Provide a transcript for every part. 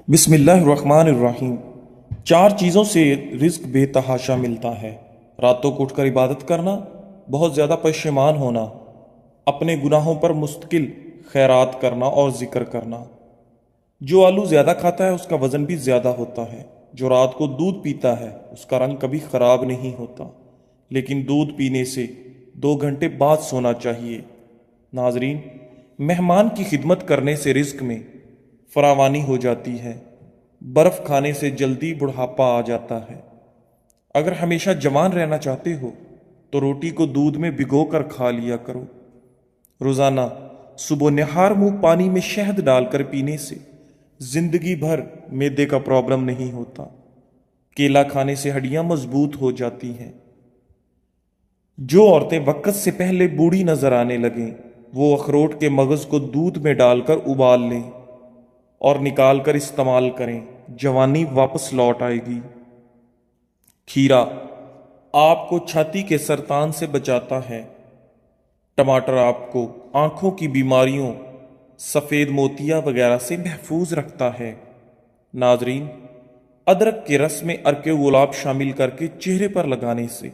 بسم اللہ الرحمن الرحیم۔ چار چیزوں سے رزق بے تحاشا ملتا ہے: راتوں کو اٹھ کر عبادت کرنا، بہت زیادہ پشیمان ہونا، اپنے گناہوں پر مستقل خیرات کرنا اور ذکر کرنا۔ جو آلو زیادہ کھاتا ہے اس کا وزن بھی زیادہ ہوتا ہے۔ جو رات کو دودھ پیتا ہے اس کا رنگ کبھی خراب نہیں ہوتا، لیکن دودھ پینے سے 2 گھنٹے بعد سونا چاہیے۔ ناظرین، مہمان کی خدمت کرنے سے رزق میں فراوانی ہو جاتی ہے۔ برف کھانے سے جلدی بڑھاپا آ جاتا ہے۔ اگر ہمیشہ جوان رہنا چاہتے ہو تو روٹی کو دودھ میں بھگو کر کھا لیا کرو۔ روزانہ صبح نہار منہ پانی میں شہد ڈال کر پینے سے زندگی بھر معدے کا پرابلم نہیں ہوتا۔ کیلا کھانے سے ہڈیاں مضبوط ہو جاتی ہیں۔ جو عورتیں وقت سے پہلے بوڑھی نظر آنے لگیں وہ اخروٹ کے مغز کو دودھ میں ڈال کر ابال لیں اور نکال کر استعمال کریں، جوانی واپس لوٹ آئے گی۔ کھیرا آپ کو چھاتی کے سرطان سے بچاتا ہے۔ ٹماٹر آپ کو آنکھوں کی بیماریوں، سفید موتیا وغیرہ سے محفوظ رکھتا ہے۔ ناظرین، ادرک کے رس میں عرق گلاب شامل کر کے چہرے پر لگانے سے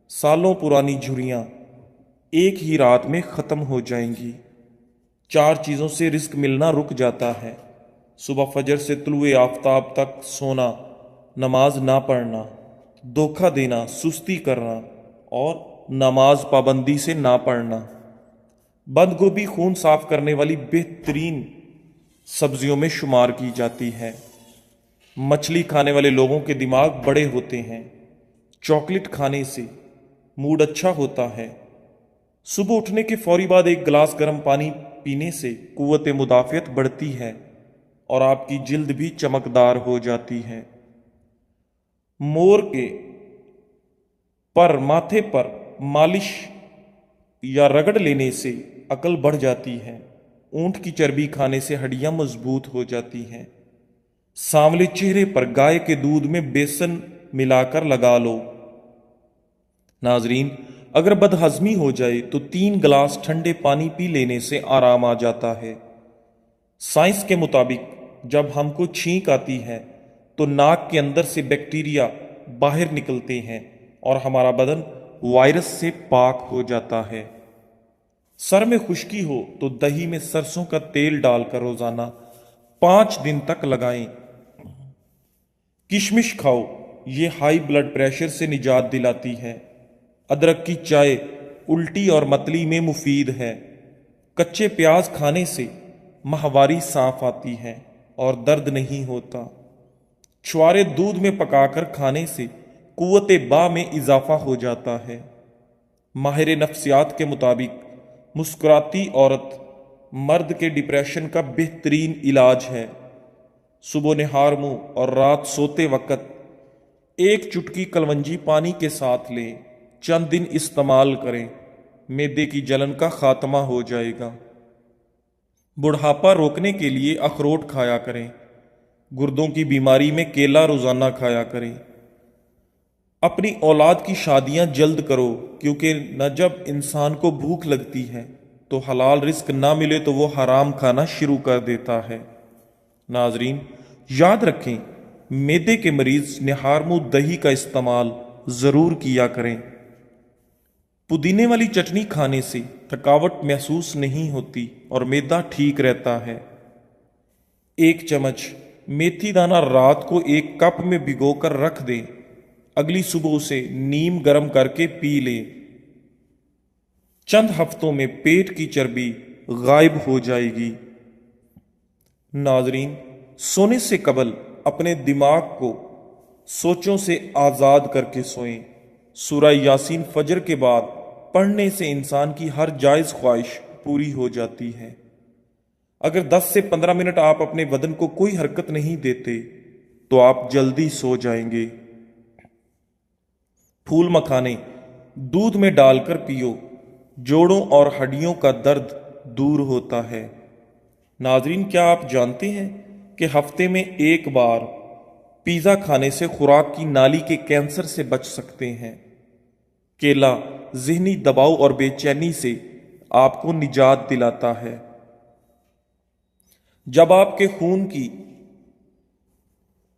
سالوں پرانی جھریاں ایک ہی رات میں ختم ہو جائیں گی۔ چار چیزوں سے رزق ملنا رک جاتا ہے: صبح فجر سے طلوع آفتاب تک سونا، نماز نہ پڑھنا، دھوکہ دینا، سستی کرنا اور نماز پابندی سے نہ پڑھنا۔ بند گوبھی خون صاف کرنے والی بہترین سبزیوں میں شمار کی جاتی ہے۔ مچھلی کھانے والے لوگوں کے دماغ بڑے ہوتے ہیں۔ چاکلیٹ کھانے سے موڈ اچھا ہوتا ہے۔ صبح اٹھنے کے فوری بعد ایک گلاس گرم پانی پینے سے قوت مدافعت بڑھتی ہے اور آپ کی جلد بھی چمکدار ہو جاتی ہے۔ مور کے پر ماتھے پر مالش یا رگڑ لینے سے عقل بڑھ جاتی ہے۔ اونٹ کی چربی کھانے سے ہڈیاں مضبوط ہو جاتی ہیں۔ سانولے چہرے پر گائے کے دودھ میں بیسن ملا کر لگا لو۔ ناظرین، اگر بد ہضمی ہو جائے تو 3 گلاس ٹھنڈے پانی پی لینے سے آرام آ جاتا ہے۔ سائنس کے مطابق جب ہم کو چھینک آتی ہے تو ناک کے اندر سے بیکٹیریا باہر نکلتے ہیں اور ہمارا بدن وائرس سے پاک ہو جاتا ہے۔ سر میں خشکی ہو تو دہی میں سرسوں کا تیل ڈال کر روزانہ 5 دن تک لگائیں۔ کشمش کھاؤ، یہ ہائی بلڈ پریشر سے نجات دلاتی ہے۔ ادرک کی چائے الٹی اور متلی میں مفید ہے۔ کچے پیاز کھانے سے ماہواری صاف آتی ہے اور درد نہیں ہوتا۔ چھوارے دودھ میں پکا کر کھانے سے قوت با میں اضافہ ہو جاتا ہے۔ ماہر نفسیات کے مطابق مسکراتی عورت مرد کے ڈپریشن کا بہترین علاج ہے۔ صبح نہار منہ اور رات سوتے وقت ایک چٹکی کلونجی پانی کے ساتھ لیں، چند دن استعمال کریں، معدے کی جلن کا خاتمہ ہو جائے گا۔ بڑھاپا روکنے کے لیے اخروٹ کھایا کریں۔ گردوں کی بیماری میں کیلا روزانہ کھایا کریں۔ اپنی اولاد کی شادیاں جلد کرو، کیونکہ نہ جب انسان کو بھوک لگتی ہے تو حلال رزق نہ ملے تو وہ حرام کھانا شروع کر دیتا ہے۔ ناظرین، یاد رکھیں، معدے کے مریض نہار منہ دہی کا استعمال ضرور کیا کریں۔ پودینے والی چٹنی کھانے سے تھکاوٹ محسوس نہیں ہوتی اور معدہ ٹھیک رہتا ہے۔ 1 چمچ میتھی دانہ رات کو ایک کپ میں بھگو کر رکھ دیں، اگلی صبح اسے نیم گرم کر کے پی لیں۔ چند ہفتوں میں پیٹ کی چربی غائب ہو جائے گی۔ ناظرین، سونے سے قبل اپنے دماغ کو سوچوں سے آزاد کر کے سوئیں۔ سورہ یاسین فجر کے بعد پڑھنے سے انسان کی ہر جائز خواہش پوری ہو جاتی ہے۔ اگر 10 سے 15 منٹ آپ اپنے بدن کو کوئی حرکت نہیں دیتے تو آپ جلدی سو جائیں گے۔ پھول مکھانے دودھ میں ڈال کر پیو، جوڑوں اور ہڈیوں کا درد دور ہوتا ہے۔ ناظرین، کیا آپ جانتے ہیں کہ ہفتے میں 1 بار پیزا کھانے سے خوراک کی نالی کے کینسر سے بچ سکتے ہیں؟ کیلا ذہنی دباؤ اور بے چینی سے آپ کو نجات دلاتا ہے۔ جب آپ کے خون کی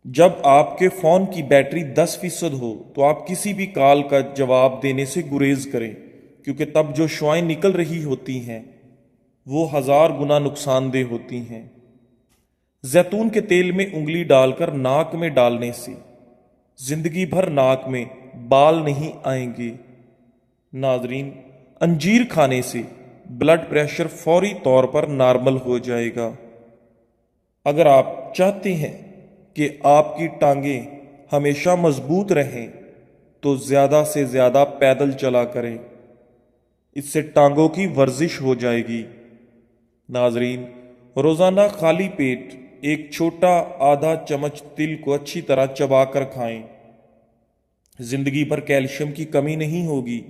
جب آپ کے فون کی بیٹری 10% ہو تو آپ کسی بھی کال کا جواب دینے سے گریز کریں، کیونکہ تب جو شعائیں نکل رہی ہوتی ہیں وہ 1000 گنا نقصان دہ ہوتی ہیں۔ زیتون کے تیل میں انگلی ڈال کر ناک میں ڈالنے سے زندگی بھر ناک میں بال نہیں آئیں گے۔ ناظرین، انجیر کھانے سے بلڈ پریشر فوری طور پر نارمل ہو جائے گا۔ اگر آپ چاہتے ہیں کہ آپ کی ٹانگیں ہمیشہ مضبوط رہیں تو زیادہ سے زیادہ پیدل چلا کریں، اس سے ٹانگوں کی ورزش ہو جائے گی۔ ناظرین، روزانہ خالی پیٹ ایک چھوٹا آدھا چمچ تل کو اچھی طرح چبا کر کھائیں۔ زندگی بھر کیلشیم کی کمی نہیں ہوگی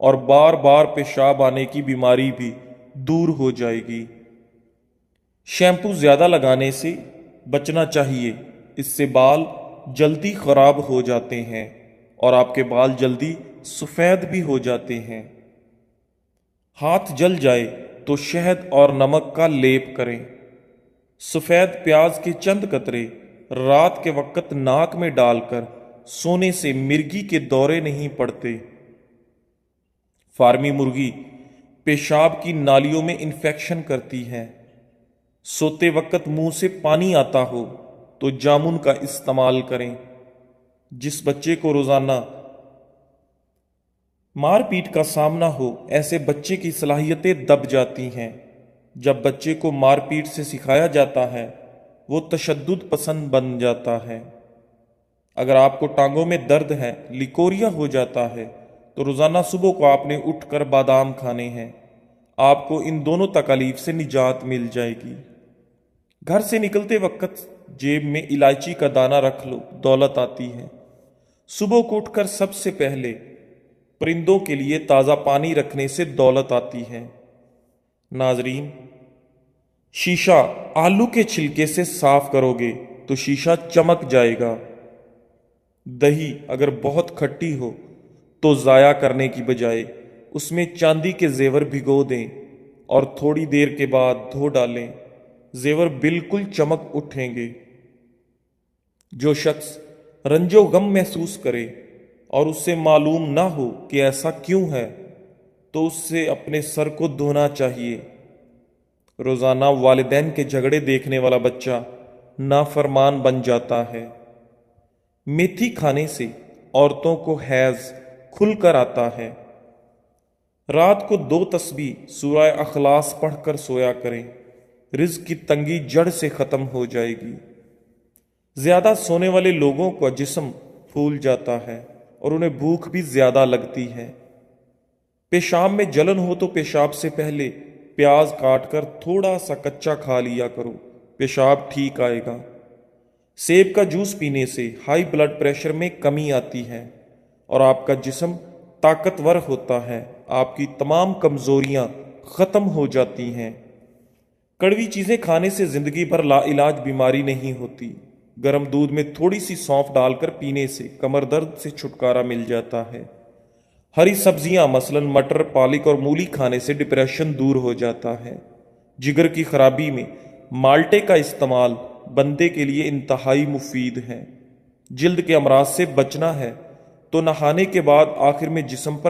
اور بار بار پیشاب آنے کی بیماری بھی دور ہو جائے گی۔ شیمپو زیادہ لگانے سے بچنا چاہیے، اس سے بال جلدی خراب ہو جاتے ہیں اور آپ کے بال جلدی سفید بھی ہو جاتے ہیں۔ ہاتھ جل جائے تو شہد اور نمک کا لیپ کریں۔ سفید پیاز کے چند قطرے رات کے وقت ناک میں ڈال کر سونے سے مرگی کے دورے نہیں پڑتے۔ فارمی مرغی پیشاب کی نالیوں میں انفیکشن کرتی ہے۔ سوتے وقت منہ سے پانی آتا ہو تو جامن کا استعمال کریں۔ جس بچے کو روزانہ مار پیٹ کا سامنا ہو، ایسے بچے کی صلاحیتیں دب جاتی ہیں۔ جب بچے کو مار پیٹ سے سکھایا جاتا ہے وہ تشدد پسند بن جاتا ہے۔ اگر آپ کو ٹانگوں میں درد ہے، لیکوریا ہو جاتا ہے، تو روزانہ صبح کو آپ نے اٹھ کر بادام کھانے ہیں۔ آپ کو ان دونوں تکالیف سے نجات مل جائے گی۔ گھر سے نکلتے وقت جیب میں الائچی کا دانہ رکھ لو، دولت آتی ہے۔ صبح کو اٹھ کر سب سے پہلے پرندوں کے لیے تازہ پانی رکھنے سے دولت آتی ہے۔ ناظرین، شیشہ آلو کے چھلکے سے صاف کرو گے تو شیشہ چمک جائے گا۔ دہی اگر بہت کھٹی ہو تو ضائع کرنے کی بجائے اس میں چاندی کے زیور بھگو دیں اور تھوڑی دیر کے بعد دھو ڈالیں، زیور بالکل چمک اٹھیں گے۔ جو شخص رنج و غم محسوس کرے اور اس سے معلوم نہ ہو کہ ایسا کیوں ہے تو اس سے اپنے سر کو دھونا چاہیے۔ روزانہ والدین کے جھگڑے دیکھنے والا بچہ نافرمان بن جاتا ہے۔ میتھی کھانے سے عورتوں کو حیض کھل کر آتا ہے۔ رات کو 2 تسبیح سورہ اخلاص پڑھ کر سویا کریں، رزق کی تنگی جڑ سے ختم ہو جائے گی۔ زیادہ سونے والے لوگوں کا جسم پھول جاتا ہے اور انہیں بھوک بھی زیادہ لگتی ہے۔ پیشاب میں جلن ہو تو پیشاب سے پہلے پیاز کاٹ کر تھوڑا سا کچا کھا لیا کرو، پیشاب ٹھیک آئے گا۔ سیب کا جوس پینے سے ہائی بلڈ پریشر میں کمی آتی ہے اور آپ کا جسم طاقتور ہوتا ہے، آپ کی تمام کمزوریاں ختم ہو جاتی ہیں۔ کڑوی چیزیں کھانے سے زندگی بھر لا علاج بیماری نہیں ہوتی۔ گرم دودھ میں تھوڑی سی سونف ڈال کر پینے سے کمر درد سے چھٹکارا مل جاتا ہے۔ ہری سبزیاں مثلاً مٹر، پالک اور مولی کھانے سے ڈپریشن دور ہو جاتا ہے۔ جگر کی خرابی میں مالٹے کا استعمال بندے کے لیے انتہائی مفید ہے۔ جلد کے امراض سے بچنا ہے تو نہانے کے بعد آخر میں جسم پر